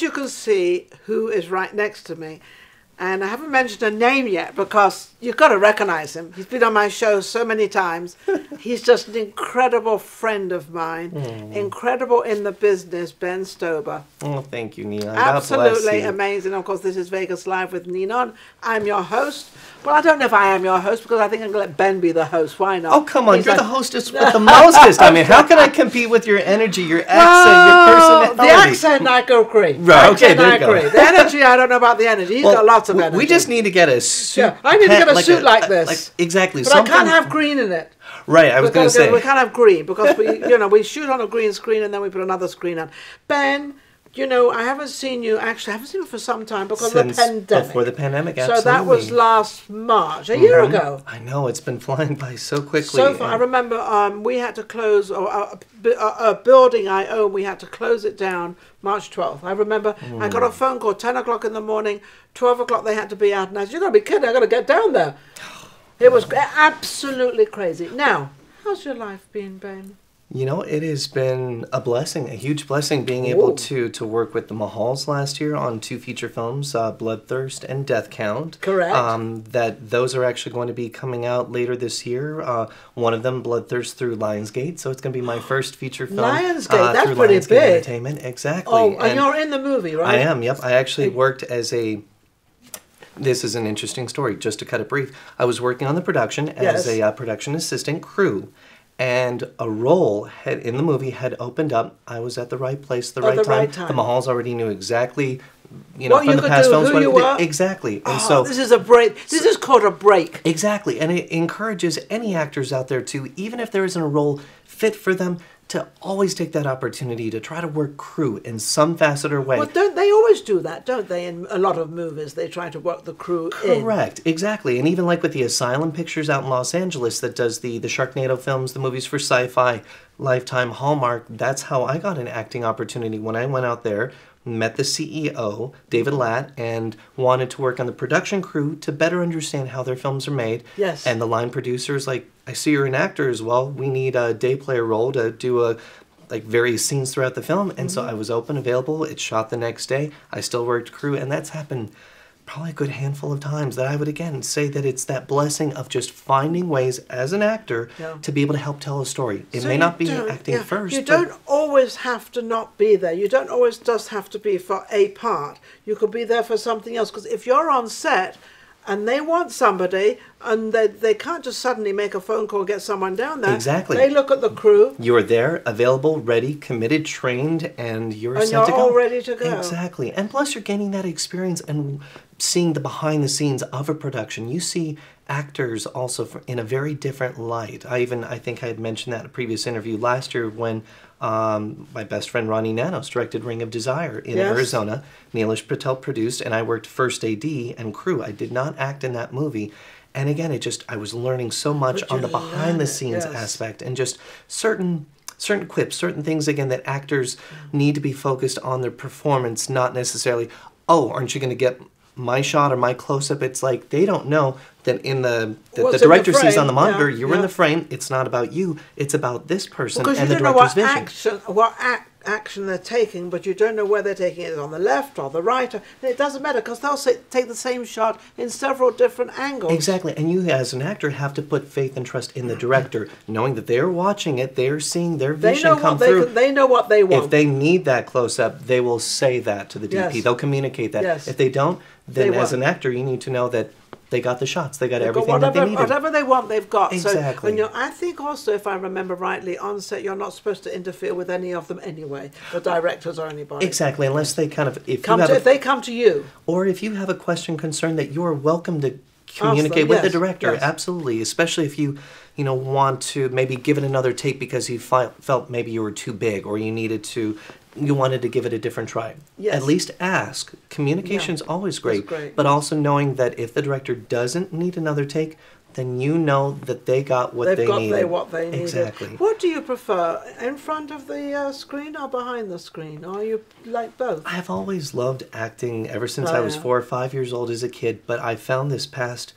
as you can see, who is right next to me, and I haven't mentioned a name yet because you've got to recognize him. He's been on my show so many times. He's just an incredible friend of mine, incredible in the business, Ben Stobber. Oh, thank you, Ninon. Absolutely amazing. Of course, this is Vegas Live with Ninon. I'm your host. Well, I don't know if I am your host because I think I'm going to let Ben be the host. Why not? Oh, come on. You're the hostess with the mostest. I mean, how can I compete with your energy, your accent, your personality? The accent, I go agree. Right, okay, there you go. The energy, I don't know about the energy. He's got lots of energy. We just need to get a suit. Yeah, I need to get a suit like this. Exactly. But I can't have green in it. Right, I was going to say. We can't have green because we shoot on a green screen and then we put another screen on. Ben, I haven't seen you, actually, I haven't seen you for some time because of the pandemic. Before the pandemic, absolutely. So that was last March, a year ago. I know, it's been flying by so quickly. So far, I remember we had to close, a building I own, we had to close it down March 12th. I remember I got a phone call, 10 o'clock in the morning, 12 o'clock they had to be out, and I said, you've got to be kidding, I've got to get down there. It was absolutely crazy. Now, how's your life been, Ben? It has been a blessing, a huge blessing, being able to work with the Mahals last year on 2 feature films, Bloodthirst and Death Count. Correct. Those are actually going to be coming out later this year. One of them, Bloodthirst, through Lionsgate, so it's going to be my first feature film. Lionsgate, that's through pretty Lionsgate big. Entertainment, exactly. Oh, and you're in the movie, right? I am, yep. I actually worked as a... This is an interesting story, just to cut it brief. I was working on the production as a production assistant crew. And a role in the movie had opened up. I was at the right place, the right time. The Mahals already knew exactly, what from the past films, who you were. Exactly. And so this is a break. This is called a break. Exactly, and it encourages any actors out there to, even if there isn't a role fit for them, to always take that opportunity to try to work crew in some facet or way. Well, don't they always do that, don't they? In a lot of movies, they try to work the crew in. Correct, exactly. And even like with the Asylum Pictures out in Los Angeles that does the Sharknado films, the movies for Sci-Fi, Lifetime, Hallmark, that's how I got an acting opportunity when I went out there, met the CEO, David Latt, and wanted to work on the production crew to better understand how their films are made. Yes. And the line producers, like, I see you're an actor as well. We need a day player role to do various scenes throughout the film. And so I was open, available. It's shot the next day. I still worked crew, and that's happened probably a good handful of times that I would, again, say that it's that blessing of just finding ways as an actor to be able to help tell a story. It may not be acting first. You don't always have to not be there. You don't always just have to be for a part. You could be there for something else. Because if you're on set and they want somebody and they can't just suddenly make a phone call and get someone down there. Exactly. They look at the crew. You're there, available, ready, committed, trained, and you're set to go. all ready to go. Exactly. And plus you're gaining that experience and seeing the behind the scenes of a production. You see actors also in a very different light. I think I had mentioned that in a previous interview last year when my best friend Ronnie Nanos directed Ring of Desire in Arizona. Neelish Patel produced, and I worked first AD and crew. I did not act in that movie. And again, I was learning so much on the behind the scenes aspect, and just certain quips, certain things, again, that actors need to be focused on their performance, not necessarily, oh, aren't you going to get my shot or my close-up? It's like they don't know that in the director sees on the monitor, you're in the frame. It's not about you. It's about this person and the director's vision. What action they're taking, but you don't know where they're taking it, on the left or the right. It doesn't matter because they'll take the same shot in several different angles. Exactly, and you as an actor have to put faith and trust in the director, knowing that they're watching it, they're seeing their vision come through. They know what they want. If they need that close-up, they will say that to the DP. They'll communicate that. If they don't, then as an actor, you need to know that they got the shots. They got everything that they needed. Whatever they want, they've got. Exactly. So, I think also, if I remember rightly, on set, you're not supposed to interfere with any of them anyway, the directors or anybody. Exactly, unless they kind of... If they come to you. Or if you have a question, concern, that you're welcome to communicate with the director. Absolutely, especially if you want to maybe give it another take because you felt maybe you were too big or you wanted to give it a different try. At least ask. Communication's always great, but also knowing that if the director doesn't need another take, then you know that they got what they needed. What they needed. Exactly. What do you prefer, in front of the screen or behind the screen? Or you like both? I've always loved acting ever since I was 4 or 5 years old as a kid, but I found this past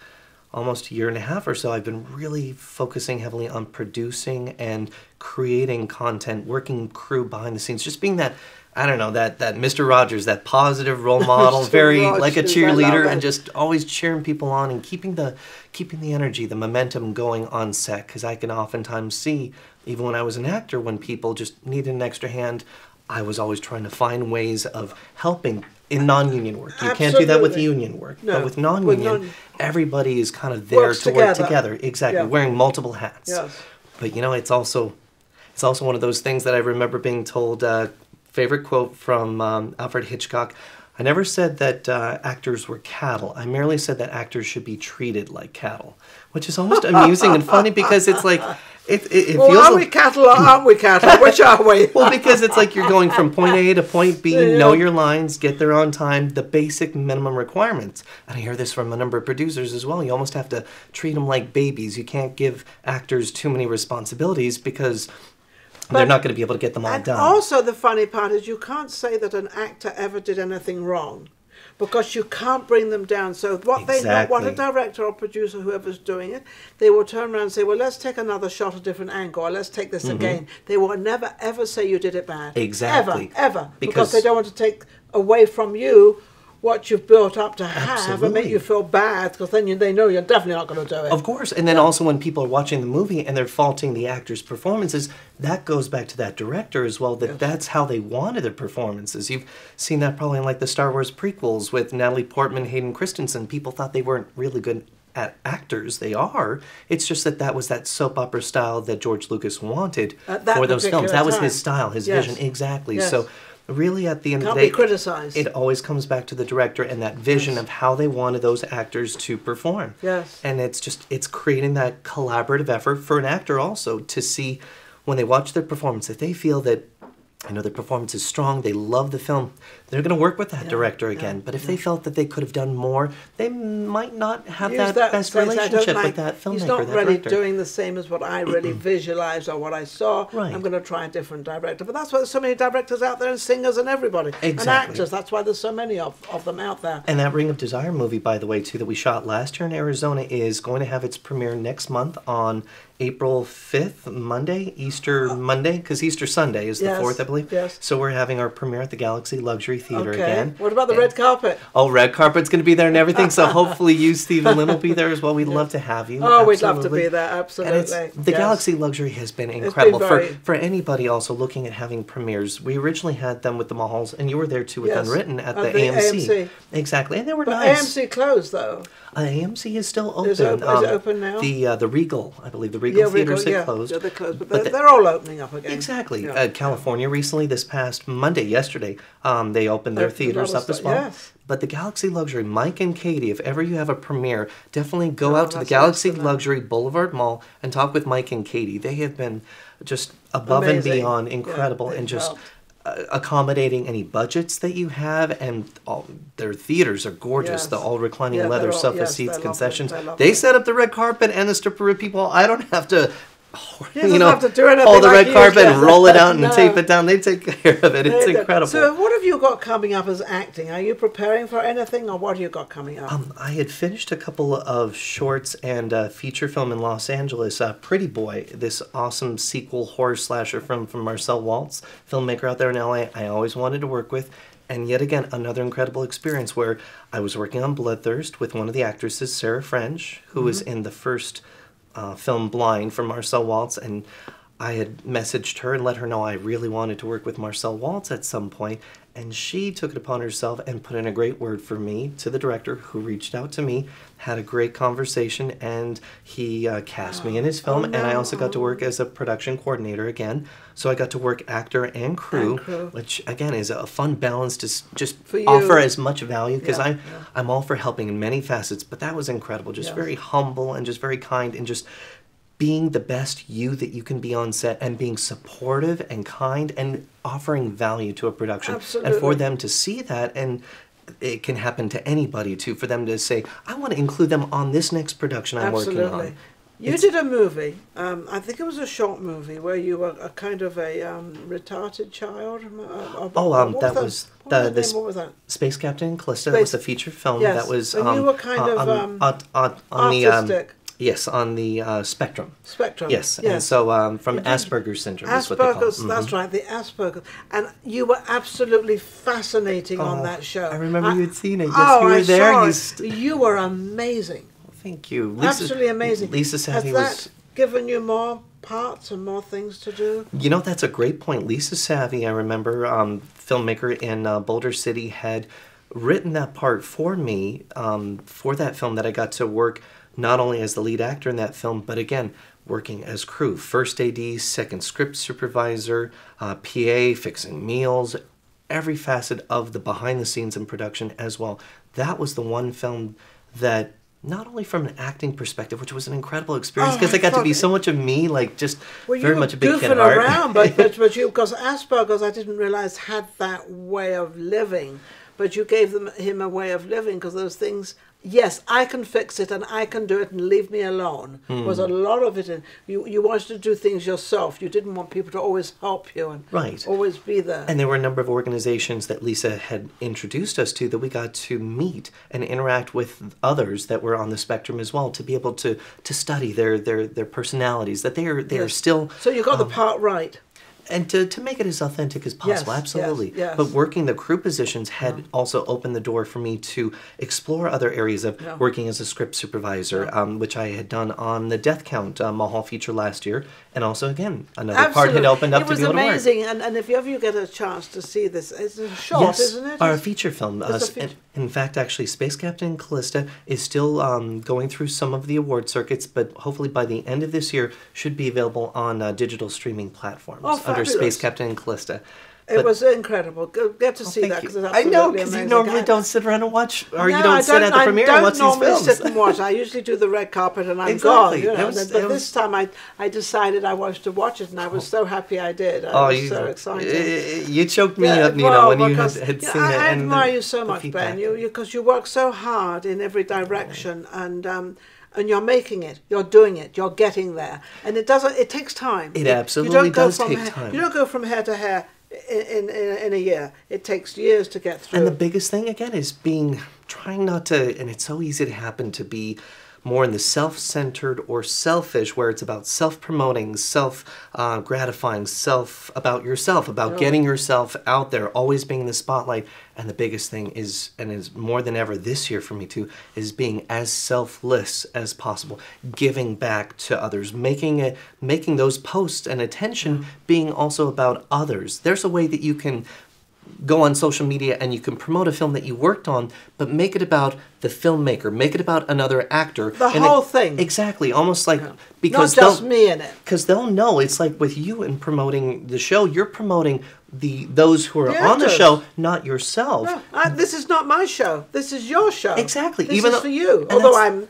almost a year and a half or so, I've been really focusing heavily on producing and creating content, working crew behind the scenes, just being that, I don't know, that Mr. Rogers, that positive role model, very Rogers, like a cheerleader, and just always cheering people on and keeping the energy, the momentum going on set. Because I can oftentimes see, even when I was an actor, when people just needed an extra hand, I was always trying to find ways of helping in non-union work. You can't do that with union work, but with non-union, everybody is kind of there to work together. Exactly, wearing multiple hats. Yes. But you know, it's also one of those things that I remember being told. Favorite quote from Alfred Hitchcock: "I never said that actors were cattle. I merely said that actors should be treated like cattle," which is almost amusing and funny because it's like it well, feels. Are we cattle or aren't we cattle? Which are we? Well, because it's like you're going from point A to point B, know your lines, get there on time, the basic minimum requirements. And I hear this from a number of producers as well. You almost have to treat them like babies. You can't give actors too many responsibilities because they're not going to be able to get them all done. Also, the funny part is you can't say that an actor ever did anything wrong, because you can't bring them down. So what what a director or producer, whoever's doing it, they will turn around and say, well, let's take another shot, a different angle, or let's take this again. They will never, ever say you did it bad. Exactly. Ever. Because they don't want to take away from you what you've built up to have and make you feel bad, because then they know you're definitely not going to do it. Of course. And then also when people are watching the movie and they're faulting the actors' performances, that goes back to that director as well, that's how they wanted their performances. You've seen that probably in like the Star Wars prequels with Natalie Portman, Hayden Christensen. People thought they weren't really good at actors. They are. It's just that was that soap opera style that George Lucas wanted for those films. That was his style, his vision. Exactly. Yes. So really, at the end of the day, can't be criticized. It always comes back to the director and that vision of how they wanted those actors to perform. Yes. And it's creating that collaborative effort for an actor also to see when they watch their performance, if they feel that, their performance is strong, they love the film, they're going to work with that director again. But if they felt that they could have done more, they might not have that best relationship with that filmmaker, He's not that really director. doing the same as what I really visualized or what I saw. Right. I'm going to try a different director. But that's why there's so many directors out there, and singers and everybody. And actors. That's why there's so many of them out there. And that Ring of Desire movie, by the way, too, that we shot last year in Arizona is going to have its premiere next month on April 5th, Monday, Easter Monday, because Easter Sunday is the 4th, I believe. Yes. So we're having our premiere at the Galaxy Luxury Theater again. What about the red carpet? Oh, red carpet's going to be there and everything, so hopefully you, Stephen Lynn, will be there as well. We'd love to have you. Oh, we'd love to be there, absolutely. And the Galaxy Luxury has been incredible. For anybody also looking at having premieres, we originally had them with the Mahals, and you were there too with Unwritten at the AMC. Exactly, and they were nice. AMC closed, though. AMC is still open. Is it open now? The Regal, I believe, the Regal theaters had closed. Yeah, they're closed, but they're all opening up again. Exactly. California recently, this past yesterday, they opened their theaters up as well. Yes. But the Galaxy Luxury, Mike and Katie, if ever you have a premiere, definitely go out to the Galaxy Luxury Boulevard Mall and talk with Mike and Katie. They have been just above and beyond incredible and just accommodating any budgets that you have, and their theaters are gorgeous. The all reclining leather sofa seats, concessions. They set up the red carpet and the stripper people. I don't have to hold the red carpet and roll it out and tape it down. They take care of it. It's incredible. So what have you got coming up as acting? Are you preparing for anything, or what have you got coming up? I had finished a couple of shorts and a feature film in Los Angeles, Pretty Boy, this awesome sequel horror slasher film from Marcel Waltz, filmmaker out there in LA I always wanted to work with. And yet again, another incredible experience where I was working on Bloodthirst with one of the actresses, Sarah French, who was in the first film Blind from Marcel Waltz, and I had messaged her and let her know I really wanted to work with Marcel Waltz at some point, and she took it upon herself and put in a great word for me to the director, who reached out to me, had a great conversation, and he cast me in his film, and I also got to work as a production coordinator again. So I got to work actor and crew, which again is a fun balance to just offer as much value, because I'm all for helping in many facets, but that was incredible, just very humble and just very kind, and just being the best you that you can be on set, and being supportive and kind and offering value to a production. Absolutely. And for them to see that, and it can happen to anybody too, for them to say, I want to include them on this next production I'm working on. You did a movie. I think it was a short movie where you were a kind of a retarded child. That was What was that? Space Captain Callisto. It was a feature film that was. And you were kind of artistic. On the spectrum. Spectrum. Yes, and so from Asperger's syndrome is what they call it. That's right, the Asperger's. And you were absolutely fascinating on that show. I remember you had seen it. Yes, you were there. You were amazing. Thank you. Absolutely amazing. Lisa Savvy Has that given you more parts and more things to do? You know, that's a great point. Lisa Savvy, I remember, filmmaker in Boulder City, had written that part for me for that film that I got to work not only as the lead actor in that film, but again, working as crew. First AD, second script supervisor, PA, fixing meals, every facet of the behind the scenes in production as well. That was the one film that, not only from an acting perspective, which was an incredible experience, because I got to be so much of me, like just very much a big kid at heart. Around, but you, because Asperger's, I didn't realize had that way of living, but you gave him a way of living, because those things, yes, I can fix it and I can do it and leave me alone. Was a lot of it. You wanted to do things yourself. You didn't want people to always help you and always be there. And there were a number of organizations that Lisa had introduced us to that we got to meet and interact with others that were on the spectrum as well, to be able to study their personalities, that they are still... So you got the part right. And to make it as authentic as possible, absolutely. Yes. But working the crew positions had also opened the door for me to explore other areas of working as a script supervisor, which I had done on the Death Count Mahal feature last year. And also, again, another part had opened up to be able to work. It was amazing. And if you get a chance to see this, it's a short, isn't it? Our feature film. In fact, actually, Space Captain Callisto is still going through some of the award circuits, but hopefully by the end of this year should be available on digital streaming platforms under Space Captain Callisto. It was incredible. Get to see that, because it's absolutely amazing. I know, because you normally don't sit around and watch, or you don't sit at the premiere and watch these films. I don't normally sit and watch. I usually do the red carpet and I'm gone. You know? But this time I decided I wanted to watch it, and I was so happy I did. I was so excited. You choked me up, Nina, when you had seen it. I admire you so much, Ben, because you work so hard in every direction, and you're making it, you're doing it, you're getting there, and it takes time. It absolutely does take time. You don't go from hair to hair in a year. It takes years to get through. And the biggest thing again is trying not to, and it's so easy to happen to be more in the self-centered or selfish, where it's about self-promoting, self-gratifying, about yourself, about getting yourself out there, always being in the spotlight. And the biggest thing is, and is more than ever this year for me too, is being as selfless as possible, giving back to others, making those posts and attention being also about others. There's a way that you can go on social media and you can promote a film that you worked on, but make it about the filmmaker, make it about another actor. The whole thing. Exactly, almost like, because not just me in it. Because they'll know, it's like with you in promoting the show, you're promoting those who are on the show, not yourself. No, this is not my show. This is your show. Exactly. This is for you. Although I'm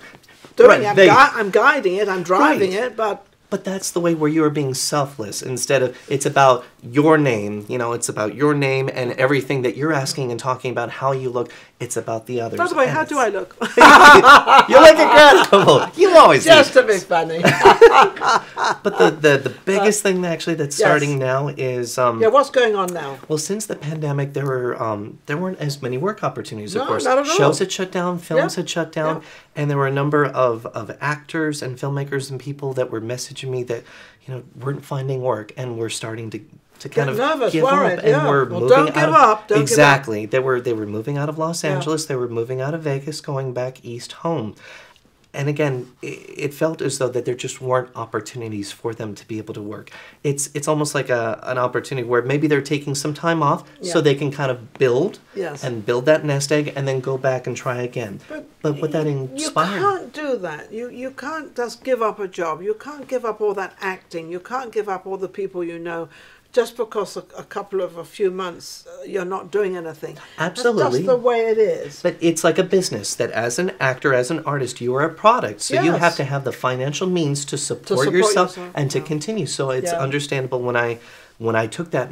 doing it, I'm guiding it, I'm driving it, but that's the way where you are being selfless, instead of, it's about your name, it's about your name and everything that you're asking and talking about, how you look. It's about the others. By the way, how do I look? You look incredible. You always just to be funny. But the biggest thing actually that's starting now is what's going on now? Well, since the pandemic, there weren't as many work opportunities. Of course, not at all. Shows had shut down, films had shut down, and there were a number of actors and filmmakers and people that were messaging me that weren't finding work and were starting to kind of nervous, give worried, up, and were moving don't give up. Don't exactly. Give up. They were moving out of Los Angeles. They were moving out of Vegas, going back east home. And again, it felt as though that there just weren't opportunities for them to be able to work. It's almost like an opportunity where maybe they're taking some time off so they can kind of build and build that nest egg and then go back and try again. But with that inspired... You can't do that. You can't just give up a job. You can't give up all that acting. You can't give up all the people you know, just because a few months you're not doing anything. Absolutely. That's just the way it is. But it's like a business, that as an actor, as an artist, you are a product. So you have to have the financial means to support yourself and to continue. So it's understandable when when I took that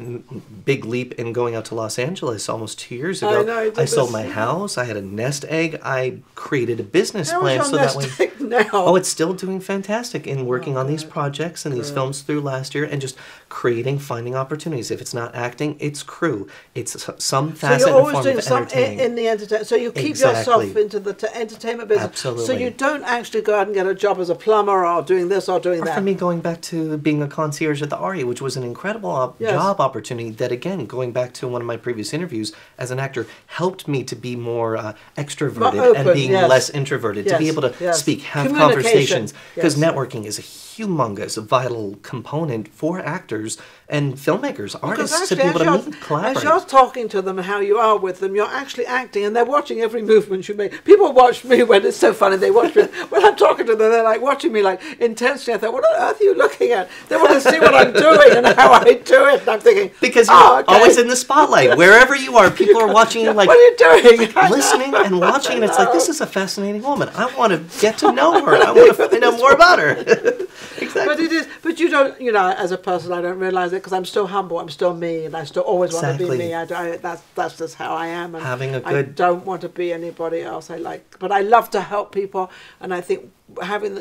big leap in going out to Los Angeles almost 2 years ago, I know, I sold my house. I had a nest egg. I created a business plan so that way. Now? Oh, it's still doing fantastic in working on these projects and these films through last year, and just creating, finding opportunities. If it's not acting, it's crew. It's some facet so you're and always form doing of some entertaining. in the entertainment. So you keep Exactly. yourself into the entertainment business. Absolutely. So you don't actually go out and get a job as a plumber or doing this or doing Or that. for me, going back to being a concierge at the Aria, which was an incredible Yes. job opportunity that, again, going back to one of my previous interviews as an actor, helped me to be more extroverted More open, and being yes. less introverted, to be Yes, able to yes. speak, have Communication, conversations. Because yes. networking is a humongous, vital component for actors and filmmakers, artists, to be able to meet and collaborate. as you're talking to them and how you are with them, you're actually acting, and they're watching every movement you make. People watch me when it's so funny. They watch me when I'm talking to them. They're like watching me like intensely. I thought, what on earth are you looking at? They want to see what I'm doing and how I do it. And I'm thinking, Because you're okay. always in the spotlight. Wherever you are, people are watching you, like, what are you doing? listening and watching, and it's like, this is a fascinating woman. I want to get to know her. I want to find out more about her. Exactly. But it is. But you don't. You know, as a person, I don't realize it because I'm still humble. I'm still me, and I still always want to Exactly. be me. That's just how I am. And Having a I good- don't want to be anybody else. But I love to help people, and I think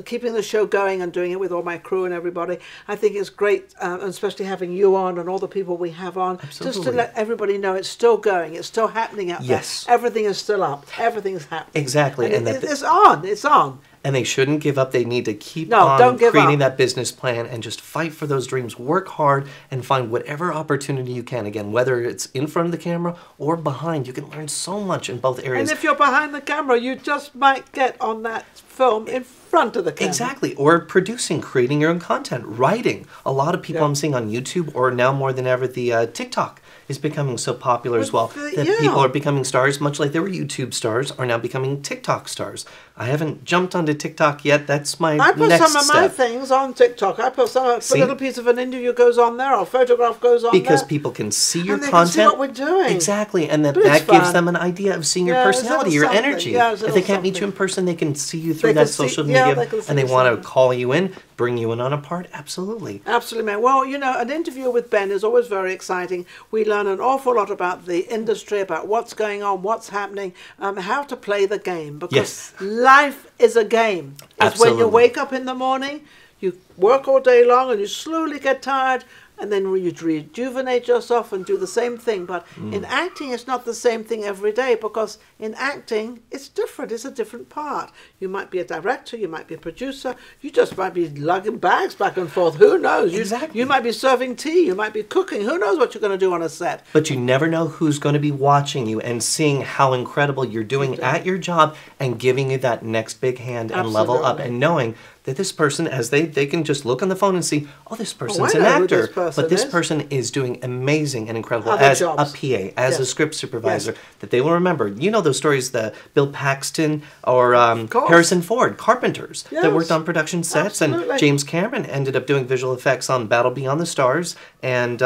keeping the show going and doing it with all my crew and everybody, I think it's great, and especially having you on and all the people we have on, just to Absolutely. let everybody know it's still going, it's still happening out Yes. there. Everything is still up. Everything's happening. Exactly. And And it's on. It's on. And they shouldn't give up. They need to keep No, on don't give creating up. that business plan and just fight for those dreams. Work hard and find whatever opportunity you can. Again, whether it's in front of the camera or behind, you can learn so much in both areas. And if you're behind the camera, you just might get on that film in front of the camera. Exactly. Or producing, creating your own content, writing. A lot of people Yeah. I'm seeing on YouTube, or now more than ever, the TikTok is becoming so popular as well. That yeah. people are becoming stars, much like they were YouTube stars, are now becoming TikTok stars. I haven't jumped onto TikTok yet. That's my I put next some of my step. things on TikTok. I put a See? little piece of an interview goes on there, or a photograph goes on Because there. people can see your And they can content. see what we're doing. Exactly. And that But it's gives fun. them an idea of seeing your Yeah, it's a personality, little your something. energy. Yeah, it's a If they little can't meet you in something. person, they can see you through They that can see- social yeah, media, they can see and they you want to something. call you in, bring you in on a part. Absolutely. Absolutely, man. Well, you know, an interview with Ben is always very exciting. We learn an awful lot about the industry, about what's going on, what's happening, how to play the game. Because Yes. life is a game. It's when you Absolutely. wake up in the morning, you work all day long, and you slowly get tired, and then you rejuvenate yourself and do the same thing. But in acting, it's not the same thing every day, because in acting, it's different. It's a different part. You might be a director, you might be a producer, you just might be lugging bags back and forth. Who knows? Exactly. You might be serving tea, you might be cooking. Who knows what you're going to do on a set? But you never know who's going to be watching you and seeing how incredible you're doing at your job and giving you that next big hand and level up, Absolutely. and knowing that this person, as they can just look on the phone and see, oh, this person's I an know who actor. this person But this is. person is doing amazing and incredible Other as jobs. a PA, as a Yes. script supervisor, Yes. that they will remember. You know those stories, the Bill Paxton or course. Harrison Ford, carpenters, that Yes. worked on production sets. Absolutely. And James Cameron ended up doing visual effects on Battle Beyond the Stars, and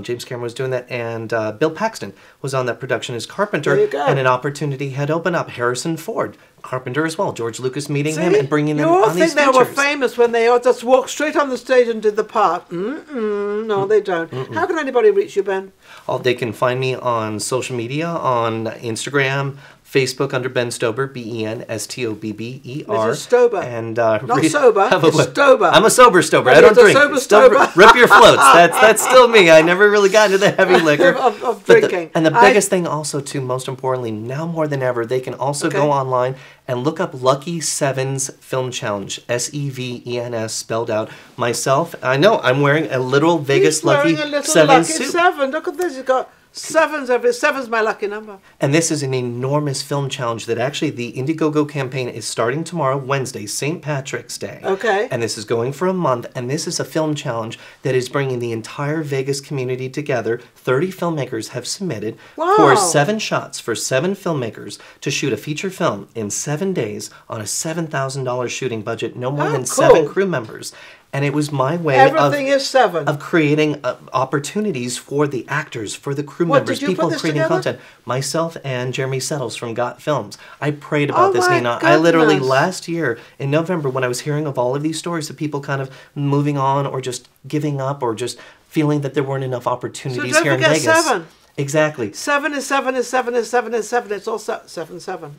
James Cameron was doing that, and Bill Paxton was on that production as Carpenter, There you go. and an opportunity had opened up. Harrison Ford, Carpenter as well. George Lucas meeting him See? and bringing them you all on these think they were features. famous when they all just walked straight on the stage and did the part. No, they don't. How can anybody reach you, Ben? Oh, they can find me on social media, on Instagram, Facebook under Ben Stobber, BenStobber. Mrs. Stobber. And Not sober, have a it's look. Stobber. I'm a sober Stobber. Oh, I don't you're drink. the sober Stobber. Rip your floats. That's still me. I never really got into the heavy liquor. Of But drinking. and the biggest thing also, too, most importantly, now more than ever, they can also Okay. go online and look up Lucky Sevens Film Challenge. SEVENS spelled out. Myself, I know, I'm wearing a little Vegas He's wearing Lucky a little Seven lucky suit. 7. Look at this. He's got sevens every. Seven's my lucky number. And this is an enormous film challenge that actually the Indiegogo campaign is starting tomorrow, Wednesday, St. Patrick's Day. Okay. And this is going for a month. And this is a film challenge that is bringing the entire Vegas community together. 30 filmmakers have submitted Wow. for 7 shots for 7 filmmakers to shoot a feature film in 7 days on a $7,000 shooting budget, no more How than cool. 7 crew members. And it was my way Everything is 7. of creating opportunities for the actors, for the crew What, members, did you people put this creating together? content. Myself and Jeremy Settles from Got Films. I prayed about Oh this, my Nina. I literally, goodness. last year in November, when I was hearing of all of these stories of people kind of moving on or just giving up or just feeling that there weren't enough opportunities don't here in forget Vegas. 7. Exactly. 7 is 7 is 7 is 7 is 7. It's all 7, 7.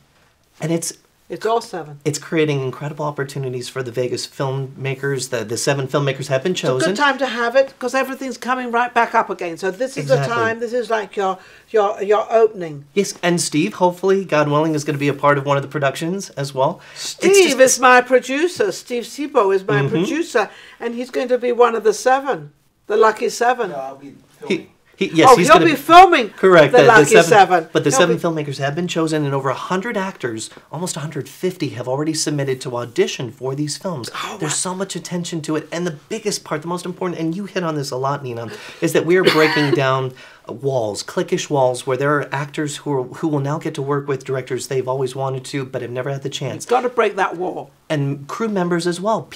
And it's all 7. It's creating incredible opportunities for the Vegas filmmakers. The 7 filmmakers have been It's a chosen. good time to have it because everything's coming right back up again. So this is the Exactly. time. This is like your opening. Yes, and Steve, hopefully, God willing, is going to be a part of one of the productions as well. Steve is my producer. Steve Sibo is my producer, and he's going to be one of the 7, the lucky 7. No, I'll be filming. Yes, he's he'll gonna be filming. correct. The lucky 7. But the He'll 7 be- filmmakers have been chosen, and over 100 actors, almost 150, have already submitted to audition for these films. There's so much attention to it, and the biggest part, the most important, and you hit on this a lot, Ninon, is that we are breaking down walls, cliquish walls, where there are actors who will now get to work with directors they've always wanted to, but have never had the chance. You've got to break that wall. And crew members as well.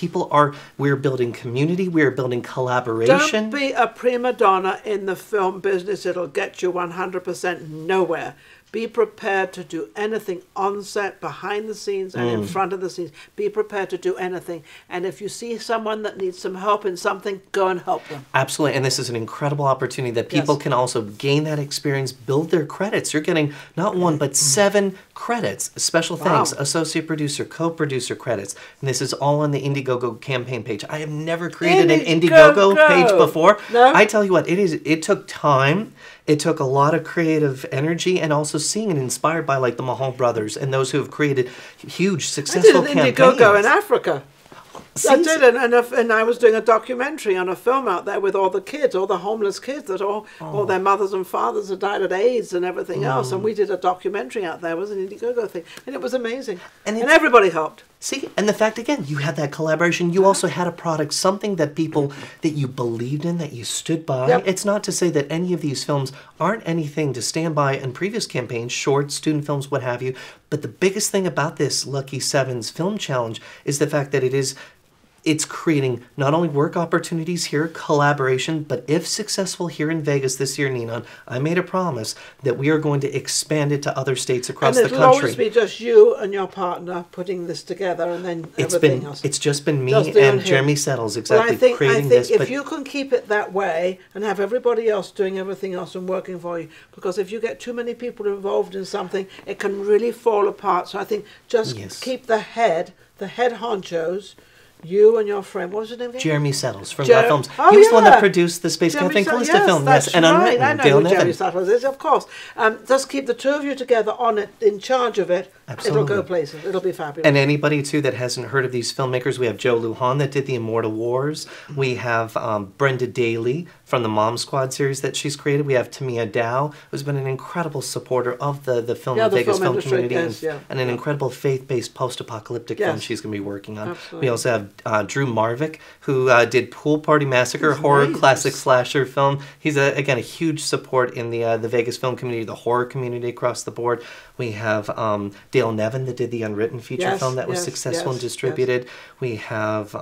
We're building community, we're building collaboration. Don't be a prima donna in the film business. It'll get you 100% nowhere. Be prepared to do anything on set, behind the scenes, and in front of the scenes. Be prepared to do anything. And if you see someone that needs some help in something, go and help them. Absolutely, and this is an incredible opportunity that people Yes. can also gain that experience, build their credits. You're getting not 1, but 7 credits. Special thanks, Wow. associate producer, co-producer credits. And this is all on the Indiegogo campaign page. I have never created an Indiegogo page before. No? I tell you what, it took time. It took a lot of creative energy, and also seeing it inspired by like the Mahal brothers and those who have created huge, I successful did an campaigns. Indiegogo in Africa. I See, did, and I was doing a documentary on a film out there with all the kids, all the homeless kids that all their mothers and fathers had died of AIDS and everything else. And we did a documentary out there. It was an Indiegogo thing, and it was amazing. And And everybody helped. See, and the fact again, you had that collaboration. You also had a product, something that people that you believed in, that you stood by. Yep. It's not to say that any of these films aren't anything to stand by in previous campaigns, shorts, student films, what have you. But the biggest thing about this Lucky Sevens Film Challenge is the fact that it's creating not only work opportunities here, collaboration, but if successful here in Vegas this year, Ninon, I made a promise that we are going to expand it to other states across And the it'll country. always be just you and your partner putting this together, and then everything else. It's just been me Just doing and him. Jeremy Settles Well, exactly I think creating this. if But you can keep it that way and have everybody else doing everything else and working for you, because if you get too many people involved in something, it can really fall apart. So I think just Yes. keep the head honchos, you and your friend. What was his name again? Jeremy Settles from Jer- Got Films. Oh, he was the one that yeah. produced the Space Jeremy Campaign Sa- Callisto yes, film. that's Yes, and right. Unwritten. I know Dale who Jeremy Nevin. Sattles is, of course. Just keep the two of you together on it, in charge of it. Absolutely. It'll go places. It'll be fabulous. And anybody, too, that hasn't heard of these filmmakers, we have Joe Lujan that did The Immortal Wars. We have Brenda Daly from the Mom Squad series that she's created. We have Tamia Dow, who's been an incredible supporter of the film, Yeah, the Vegas film film industry, community, yes, and an incredible faith-based post-apocalyptic film Yes. she's going to be working on. Absolutely. We also have Drew Marvick, who did Pool Party Massacre, He's horror amazing. classic slasher film. He's, again, a huge support in the Vegas film community, the horror community across the board. We have Dale Nevin that did the Unwritten feature Yes, film that was yes, successful and yes, distributed. We have...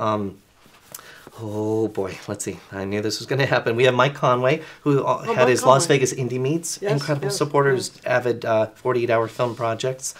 oh boy, let's see. I knew this was going to happen. We have Mike Conway, who had Mike his Las Conway. Vegas Indie Meets. Yes, Incredible yes, supporters, yes. avid 48-hour film projects.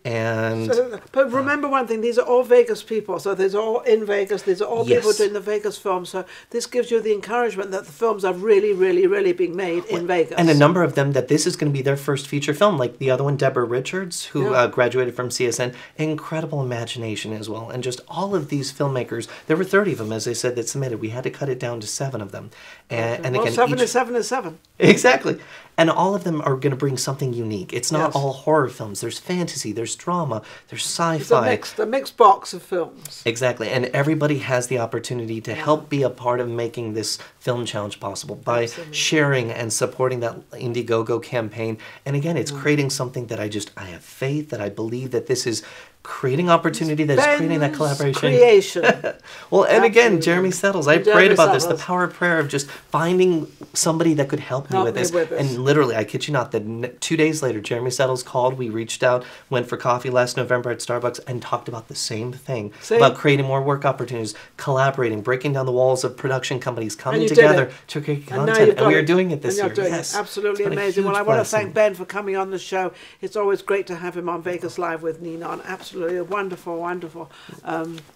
And But remember one thing, these are all Vegas people, so these are all in Vegas, these are all people Yes. doing the Vegas film, so this gives you the encouragement that the films are really, really, really being made in Vegas. and a number of them that this is going to be their first feature film, like the other one, Deborah Richards, who Yeah. graduated from CSN. Incredible imagination as well. And just all of these filmmakers, there were 30 of them, as I said, that submitted. We had to cut it down to 7 of them. And well, again, 7 each- is 7 is 7. Exactly. And all of them are going to bring something unique. It's not Yes. all horror films. There's fantasy, there's drama, there's It's sci-fi. a mixed box of films. Exactly. And everybody has the opportunity to help be a part of making this film challenge possible by Absolutely. sharing and supporting that Indiegogo campaign. And again, it's creating something that I have faith, that I believe that this is creating opportunity that is creating that collaboration. Creation. Well, and again, Absolutely. Jeremy Settles. I Jeremy prayed about this, Settles. the power of prayer of just finding somebody that could help me with this. And literally, I kid you not, that 2 days later, Jeremy Settles called, we reached out, went for coffee last November at Starbucks, and talked about the same thing. About creating more work opportunities, collaborating, breaking down the walls of production companies, coming together to create content. And we are doing it this year. Yes. Absolutely amazing. Well, I want to thank Ben for coming on the show. It's always great to have him on Vegas Live with Ninon. Absolutely a wonderful, wonderful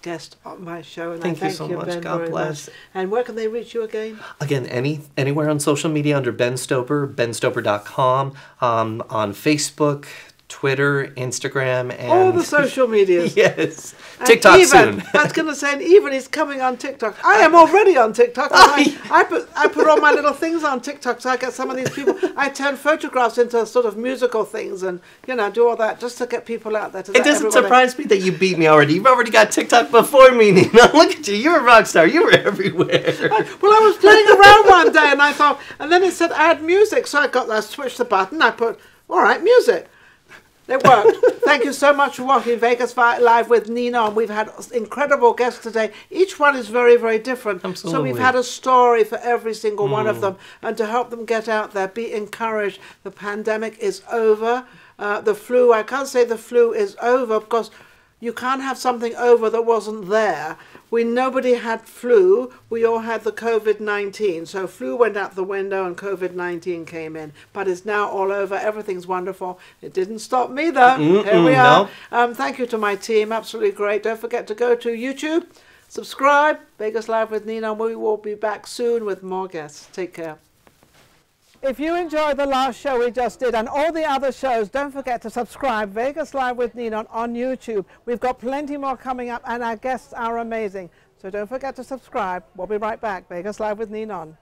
guest on my show. And thank you so much. Ben, God bless. much. And where can they reach you again? Again, anywhere on social media under Ben Stobber, benstobber.com, on Facebook, Twitter, Instagram, and all the social medias. Yes. And TikTok even, soon. I was going to say, and even he's coming on TikTok. I am already on TikTok. I put all my little things on TikTok, so I get some of these people. I turn photographs into sort of musical things, and do all that just to get people out there. It doesn't surprise me that you beat me already. You've already got TikTok before me, Nina. Look at you. You're a rock star. You were everywhere. Well, I was playing around one day, and I thought, and then it said add music, so I switched the button. I put, all right, music. It worked. Thank you so much for watching Vegas Live with Ninon. We've had incredible guests today. Each one is very, very different. Absolutely. So we've had a story for every single one of them. And to help them get out there, be encouraged. The pandemic is over. The flu, I can't say the flu is over because you can't have something over that wasn't there. Nobody had flu. We all had the COVID-19. So flu went out the window and COVID-19 came in. But it's now all over. Everything's wonderful. It didn't stop me though. Here we are. No. Thank you to my team. Absolutely great. Don't forget to go to YouTube. Subscribe. Vegas Live with Ninon. We will be back soon with more guests. Take care. If you enjoyed the last show we just did and all the other shows, don't forget to subscribe Vegas Live with Ninon on YouTube. We've got plenty more coming up and our guests are amazing. So don't forget to subscribe. We'll be right back. Vegas Live with Ninon.